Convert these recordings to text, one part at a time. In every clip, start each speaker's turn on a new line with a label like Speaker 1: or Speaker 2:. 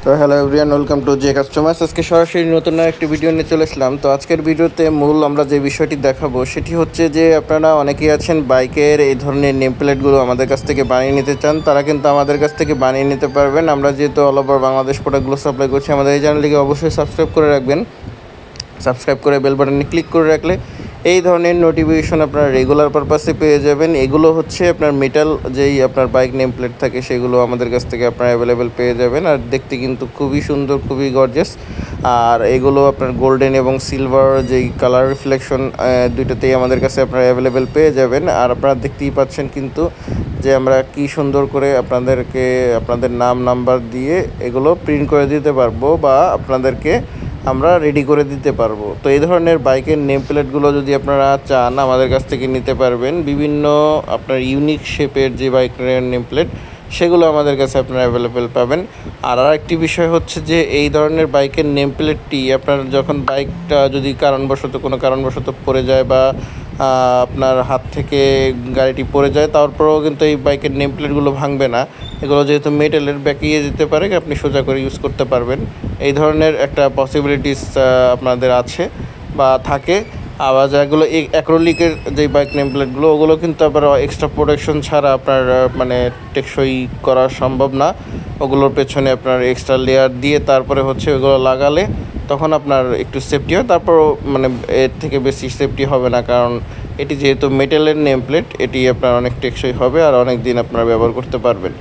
Speaker 1: তো hello everyone, welcome to J customers. আজকে সরাসরি নতুন একটি ভিডিও নিয়ে চলে আসলাম। তো আজকের ভিডিওতে মূল আমরা যে বিষয়টি দেখাবো সেটি হচ্ছে যে আপনারা অনেকেই আছেন বাইকের এই ধরনের নেম প্লেটগুলো আমাদের কাছ থেকে বানিয়ে নিতে চান, তারা কিন্তু আমাদের কাছ থেকে বানিয়ে নিতে পারবেন। আমরা যেহেতু অল ওভার বাংলাদেশ প্রোডাক্টগুলো সাপ্লাই করছি, আমাদের এই চ্যানেলটিকে অবশ্যই সাবস্ক্রাইব করে রাখবেন। সাবস্ক্রাইব করে বেল বাটনে ক্লিক করে রাখলে এই ধরনের নোটিফিকেশন আপনারা রেগুলার পারপাসে পেয়ে যাবেন। এগুলো হচ্ছে আপনার মেটাল যেই আপনার বাইক নেম প্লেট থাকে সেগুলো আমাদের কাছ থেকে আপনারা অ্যাভেলেবেল পেয়ে যাবেন। আর দেখতে কিন্তু খুবই সুন্দর, খুবই গর্জিয়াস। আর এগুলো আপনার গোল্ডেন এবং সিলভার যেই কালার রিফ্লেকশন দুইটাতেই আমাদের কাছে আপনারা অ্যাভেলেবেল পেয়ে যাবেন। আর আপনারা দেখতেই পাচ্ছেন কিন্তু যে আমরা কি সুন্দর করে আপনাদেরকে আপনাদের নাম নাম্বার দিয়ে এগুলো প্রিন্ট করে দিতে পারবো বা আপনাদেরকে আমরা রেডি করে দিতে পারবো। তো এই ধরনের বাইকের নেম প্লেটগুলো যদি আপনারা চান আমাদের কাছ থেকে নিতে পারবেন। বিভিন্ন আপনার ইউনিক শেপের যে বাইকের নেম প্লেট সেগুলো আমাদের কাছে আপনারা অ্যাভেলেবেল পাবেন। আর আরেকটি বিষয় হচ্ছে যে এই ধরনের বাইকের নেম প্লেটটি আপনার যখন বাইকটা যদি কোনো কারণবশত পড়ে যায় বা আপনার হাত থেকে গাড়িটি পড়ে যায়, তারপরেও কিন্তু এই বাইকের নেম প্লেটগুলো ভাঙবে না। এগুলো যেহেতু মেটালের বেঁকিয়ে যেতে পারে, আপনি সোজা করে ইউজ করতে পারবেন। এই ধরনের একটা পসিবিলিটিস আপনাদের আছে বা থাকে। আবার যেগুলো অ্যাক্রিলিকের যে বাইক নেম প্লেটগুলো ওগুলো কিন্তু আবার এক্সট্রা প্রোটেকশন ছাড়া আপনার টেকসই করা সম্ভব না। ওগুলোর পেছনে আপনার এক্সট্রা লেয়ার দিয়ে তারপরে হচ্ছে ওগুলো লাগালে তখন আপনার একটু সেফটি হয়। তারপরও এর থেকে বেশি সেফটি হবে না, কারণ এটি যেহেতু মেটালের নেম প্লেট এটি আপনার অনেক টেকসই হবে আর অনেক দিন আপনারা ব্যবহার করতে পারবেন।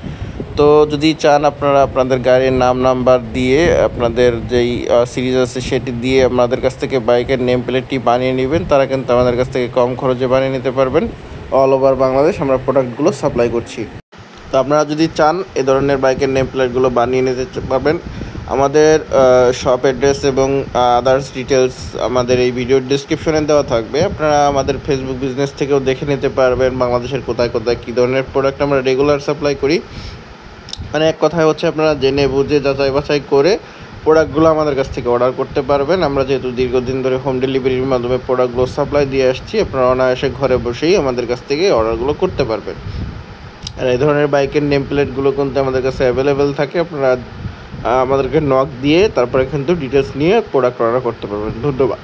Speaker 1: তো যদি চান আপনারা আপনাদের গাড়ির নাম নাম্বার দিয়ে আপনাদের যেই সিরিজ আছে সেটি দিয়ে আপনাদের কাছ থেকে বাইকের নেম প্লেটটি বানিয়ে নেবেন, তারা কিন্তু আমাদের কাছ থেকে কম খরচে বানিয়ে নিতে পারবেন। অল ওভার বাংলাদেশ আমরা প্রোডাক্টগুলো সাপ্লাই করছি। তো আপনারা যদি চান এ ধরনের বাইকের নেম প্লেটগুলো বানিয়ে নিতে পারবেন। আমাদের শপ অ্যাড্রেস এবং আদার্স ডিটেলস আমাদের এই ভিডিওর ডিসক্রিপশনে দেওয়া থাকবে। আপনারা আমাদের ফেসবুক বিজনেস থেকেও দেখে নিতে পারবেন বাংলাদেশের কোথায় কোথায় কী ধরনের প্রোডাক্ট আমরা রেগুলার সাপ্লাই করি। এক কথায় হচ্ছে আপনারা জেনে বুঝে যাচাই বাছাই করে প্রোডাক্টগুলো আমাদের কাছ থেকে অর্ডার করতে পারবেন। আমরা যেহেতু দীর্ঘদিন ধরে হোম ডেলিভারির মাধ্যমে প্রোডাক্টগুলো সাপ্লাই দিয়ে আসছি, আপনারা অনায়াসে ঘরে বসেই আমাদের কাছ থেকে অর্ডারগুলো করতে পারবেন। আর এই ধরনের বাইকের নেম প্লেটগুলো কিন্তু আমাদের কাছে অ্যাভেলেবেল থাকে। আপনারা আমাদেরকে নক দিয়ে তারপরে কিন্তু ডিটেলস নিয়ে প্রোডাক্ট অর্ডার করতে পারবেন। ধন্যবাদ।